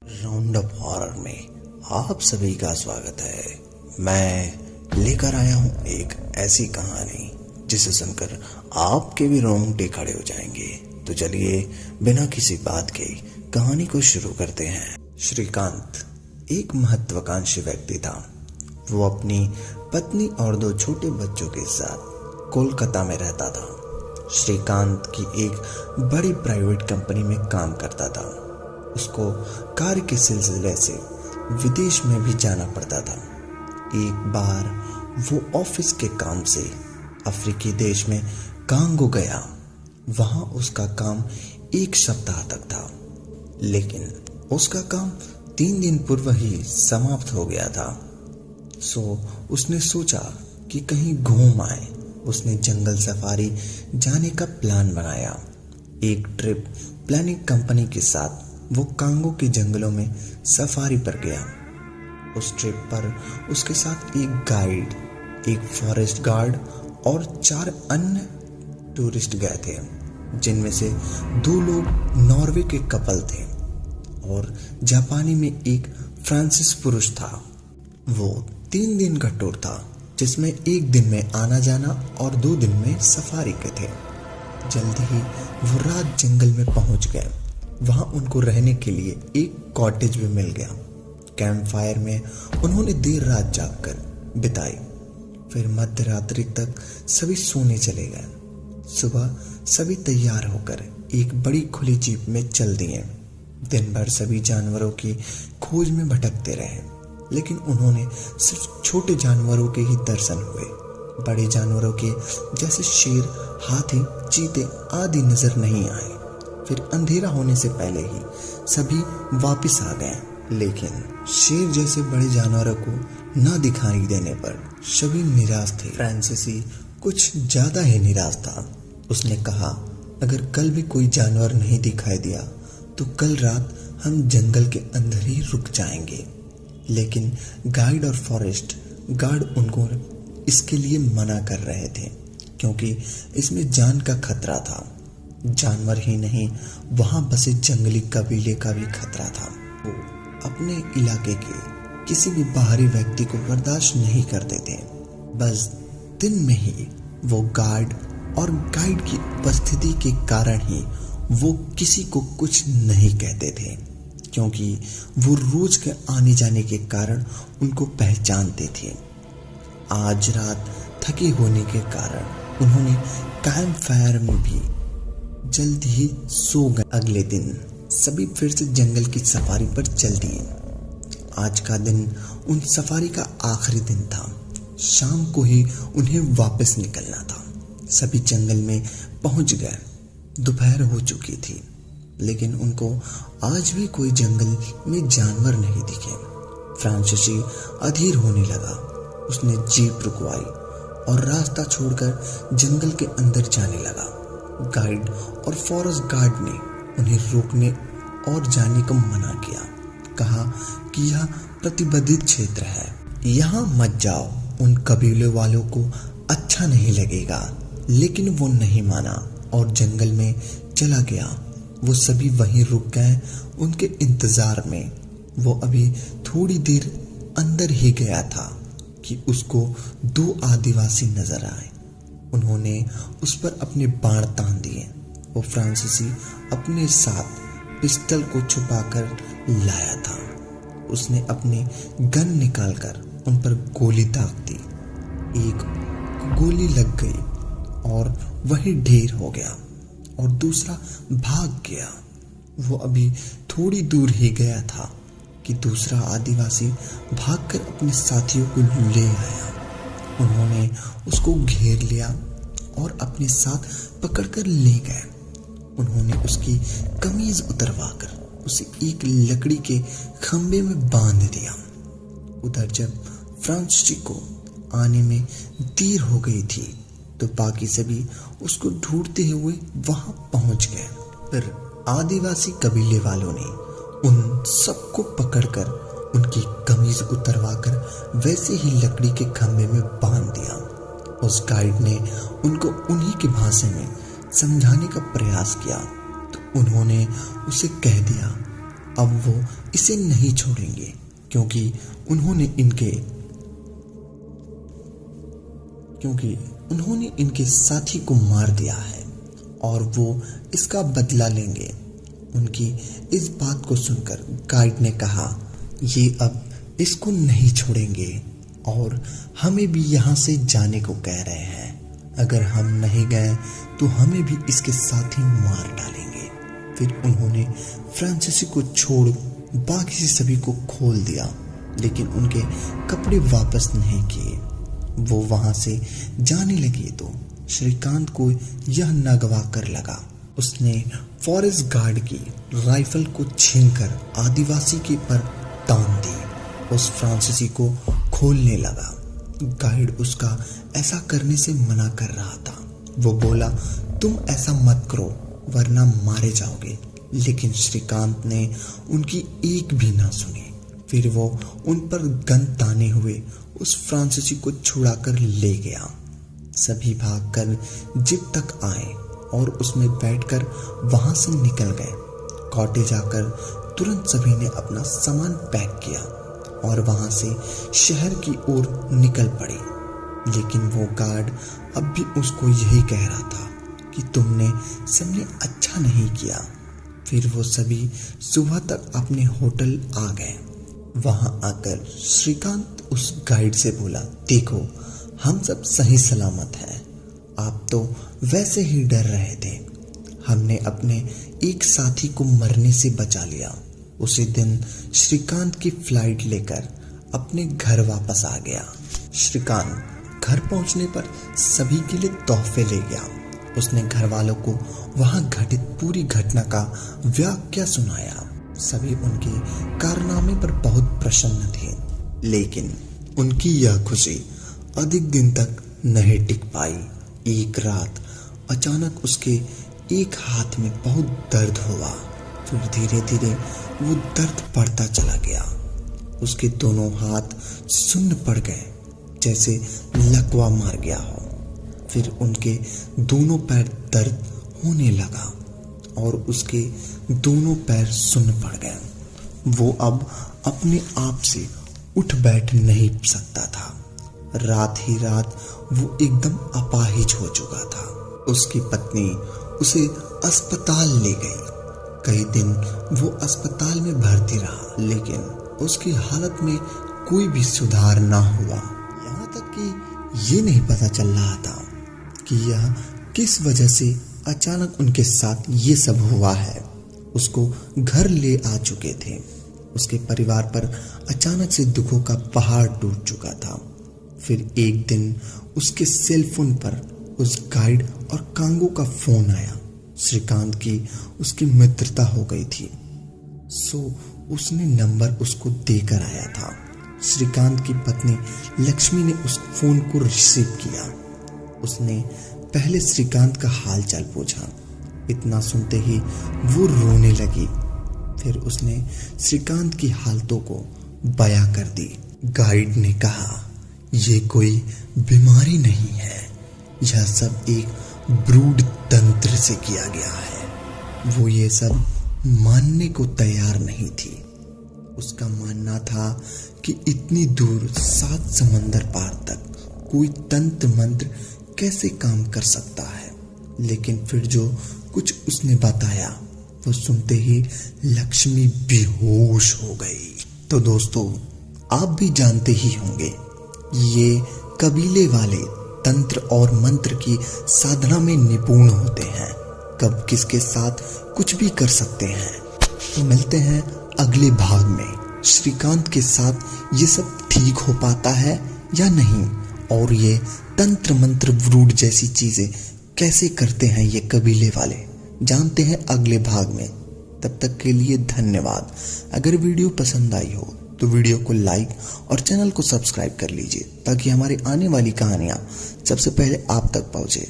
Round up horror में आप सभी का स्वागत है। मैं लेकर आया हूँ एक ऐसी कहानी जिसे सुनकर आपके भी रोंगटे खड़े हो जाएंगे। तो चलिए बिना किसी बात के कहानी को शुरू करते हैं। श्रीकांत एक महत्वाकांक्षी व्यक्ति था। वो अपनी पत्नी और 2 छोटे बच्चों के साथ कोलकाता में रहता था। श्रीकांत की एक बड़ी प्राइवेट कंपनी में काम करता था। उसको कार्य के सिलसिले से विदेश में भी जाना पड़ता था। एक बार वो ऑफिस के काम से अफ्रीकी देश में कांगो गया। वहां उसका काम 1 सप्ताह तक था, लेकिन उसका काम 3 दिन पूर्व ही समाप्त हो गया था। उसने सोचा कि कहीं घूम आए। उसने जंगल सफारी जाने का प्लान बनाया। एक ट्रिप प्लानिंग कंपनी के साथ वो कांगो के जंगलों में सफारी पर गया। उस ट्रिप पर उसके साथ एक गाइड, एक फॉरेस्ट गार्ड और 4 अन्य टूरिस्ट गए थे, जिनमें से 2 लोग नॉर्वे के कपल थे और जापानी में एक फ्रांसीसी पुरुष था। वो 3 दिन का टूर था, जिसमें 1 दिन में आना जाना और 2 दिन में सफारी के थे। जल्दी ही वो रात जंगल में पहुंच गए। वहां उनको रहने के लिए एक कॉटेज भी मिल गया। कैंप फायर में उन्होंने देर रात जागकर बिताई। फिर मध्य रात्रि तक सभी सोने चले गए। सुबह सभी तैयार होकर एक बड़ी खुली जीप में चल दिए। दिन भर सभी जानवरों की खोज में भटकते रहे, लेकिन उन्होंने सिर्फ छोटे जानवरों के ही दर्शन हुए। बड़े जानवरों के जैसे शेर, हाथी, चीते आदि नजर नहीं आए। फिर अंधेरा होने से पहले ही सभी वापस आ गए, लेकिन शेर जैसे बड़े जानवरों को न दिखाई देने पर सभी निराश थे। फ्रांसीसी कुछ ज्यादा ही निराश था। उसने कहा, अगर कल भी कोई जानवर नहीं दिखाई दिया तो कल रात हम जंगल के अंदर ही रुक जाएंगे। लेकिन गाइड और फॉरेस्ट गार्ड उनको इसके लिए मना कर रहे थे, क्योंकि इसमें जान का खतरा था। जानवर ही नहीं, वहां बसे जंगली कबीले का भी खतरा था। वो अपने इलाके के किसी भी बाहरी व्यक्ति को बर्दाश्त नहीं करते थे। बस दिन में ही वो गार्ड और गाइड की उपस्थिति के कारण ही वो किसी को कुछ नहीं कहते थे, क्योंकि वो रोज के आने जाने के कारण उनको पहचानते थे। आज रात थके होने के कारण उन्होंने कैंप फायर में भी जल्द ही सो गए। अगले दिन सभी फिर से जंगल की सफारी पर चल दिए। आज का दिन उन सफारी का आखिरी दिन था। शाम को ही उन्हें वापस निकलना था। सभी जंगल में पहुंच गए। दोपहर हो चुकी थी, लेकिन उनको आज भी कोई जंगल में जानवर नहीं दिखे। फ्रांसीसी अधीर होने लगा। उसने जीप रुकवाई और रास्ता छोड़कर जंगल के अंदर जाने लगा। गाइड और फॉरेस्ट गार्ड ने उन्हें रोकने और जाने को मना किया। कहा कि यह प्रतिबंधित क्षेत्र है, यहाँ मत जाओ। उन कबीले वालों को अच्छा नहीं लगेगा, लेकिन वो नहीं माना और जंगल में चला गया। वो सभी वहीं रुक गए उनके इंतजार में। वो अभी थोड़ी देर अंदर ही गया था कि उसको 2 आदिवासी नजर आए। उन्होंने उस पर अपने बाण तान दिए। वो फ्रांसीसी अपने साथ पिस्टल को छुपाकर लाया था। उसने अपनी गन निकालकर उन पर गोली दाग दी। एक गोली लग गई और वही ढेर हो गया और दूसरा भाग गया। वो अभी थोड़ी दूर ही गया था कि दूसरा आदिवासी भागकर अपने साथियों को ले आया। उन्होंने उसको घेर लिया और अपने साथ पकड़कर ले गए। उन्होंने उसकी कमीज उतरवाकर उसे एक लकड़ी के खंबे में बांध दिया। उधर जब फ्रांसीसी को आने में देर हो गई थी तो बाकी सभी उसको ढूंढते हुए वहां पहुंच गए। फिर आदिवासी कबीले वालों ने उन सबको पकड़कर उनकी कमीज उतरवाकर वैसे ही लकड़ी के खंबे में बांध दिया। उस गाइड ने उनको उन्हीं की भाषा में समझाने का प्रयास किया तो उन्होंने उसे कह दिया अब वो इसे नहीं छोड़ेंगे क्योंकि उन्होंने इनके साथी को मार दिया है और वो इसका बदला लेंगे। उनकी इस बात को सुनकर गाइड ने कहा, ये अब इसको नहीं छोड़ेंगे और हमें भी यहाँ से जाने को कह रहे हैं। अगर हम नहीं गए तो हमें भी इसके साथ ही मार डालेंगे। फिर उन्होंने फ्रांसीसी को छोड़ बाकी सभी को खोल दिया, लेकिन उनके कपड़े वापस नहीं किए। वो वहां से जाने लगे तो श्रीकांत को यह नागवार कर लगा। उसने फॉरेस्ट गार्ड की राइफल को छीनकर आदिवासी के पर तान दी। उस फ्रांसीसी को खोलने लगा। गाइड उसका ऐसा करने से मना कर रहा था। वो बोला, तुम ऐसा मत करो वरना मारे जाओगे। लेकिन श्रीकांत ने उनकी एक भी ना सुनी। फिर वो उन पर गन ताने हुए उस फ्रांसीसी को छुड़ाकर ले गया। सभी भागकर जीप तक आए और उसमें बैठकर वहां से निकल गए। कॉटेज आकर तुरंत सभी ने अपना सामान पैक किया और वहां से शहर की ओर निकल पड़े। लेकिन वो गार्ड अब भी उसको यही कह रहा था कि तुमने सबने अच्छा नहीं किया। फिर वो सभी सुबह तक अपने होटल आ गए। वहां आकर श्रीकांत उस गाइड से बोला, देखो हम सब सही सलामत हैं। आप तो वैसे ही डर रहे थे। हमने अपने एक साथी को मरने से बचा लिया। उसी दिन श्रीकांत की फ्लाइट लेकर अपने घर वापस आ गया। श्रीकांत घर पहुंचने पर सभी के लिए तोहफे ले गया। उसने घर वालों को वहां घटित पूरी घटना का वाकया सुनाया। सभी उनके कारनामे पर बहुत प्रसन्न थे, लेकिन उनकी यह खुशी अधिक दिन तक नहीं टिक पाई। एक रात अचानक उसके एक हाथ में बहुत दर्द हुआ। फिर धीरे धीरे वो दर्द बढ़ता चला गया। उसके दोनों हाथ सुन्न पड़ गए, जैसे लकवा मार गया हो। फिर उनके दोनों पैर दर्द होने लगा और उसके दोनों पैर सुन्न पड़ गए। वो अब अपने आप से उठ बैठ नहीं सकता था। रात ही रात वो एकदम अपाहिज हो चुका था। उसकी पत्नी उसे अस्पताल ले गई। कई दिन वो अस्पताल में भर्ती रहा, लेकिन उसकी हालत में कोई भी सुधार ना हुआ। यहाँ तक कि ये नहीं पता चल रहा था कि यह किस वजह से अचानक उनके साथ ये सब हुआ है। उसको घर ले आ चुके थे। उसके परिवार पर अचानक से दुखों का पहाड़ टूट चुका था। फिर एक दिन उसके सेल फोन पर उस गाइड और कांगो का फोन आया। श्रीकांत की उसकी मित्रता हो गई थी, सो उसने नंबर उसको देकर आया था। श्रीकांत की पत्नी लक्ष्मी ने उस फोन को रिसीव किया। उसने पहले श्रीकांत का हाल चाल पूछा। इतना सुनते ही वो रोने लगी। फिर उसने श्रीकांत की हालतों को बयां कर दी। गाइड ने कहा, ये कोई बीमारी नहीं है, यह सब एक ब्रूड तंत्र से किया गया है। वो ये सब मानने को तैयार नहीं थी। उसका मानना था कि इतनी दूर 7 समंदर पार तक कोई तंत्र मंत्र कैसे काम कर सकता है। लेकिन फिर जो कुछ उसने बताया वो सुनते ही लक्ष्मी बेहोश हो गई। तो दोस्तों, आप भी जानते ही होंगे ये कबीले वाले तंत्र और मंत्र की साधना में निपुण होते हैं। कब किसके साथ कुछ भी कर सकते हैं। तो मिलते हैं अगले भाग में। श्रीकांत के साथ ये सब ठीक हो पाता है या नहीं, और ये तंत्र मंत्र व्रूड जैसी चीजें कैसे करते हैं ये कबीले वाले, जानते हैं अगले भाग में। तब तक के लिए धन्यवाद। अगर वीडियो पसंद आई हो तो वीडियो को लाइक और चैनल को सब्सक्राइब कर लीजिए, ताकि हमारी आने वाली कहानियां सबसे पहले आप तक पहुंचे।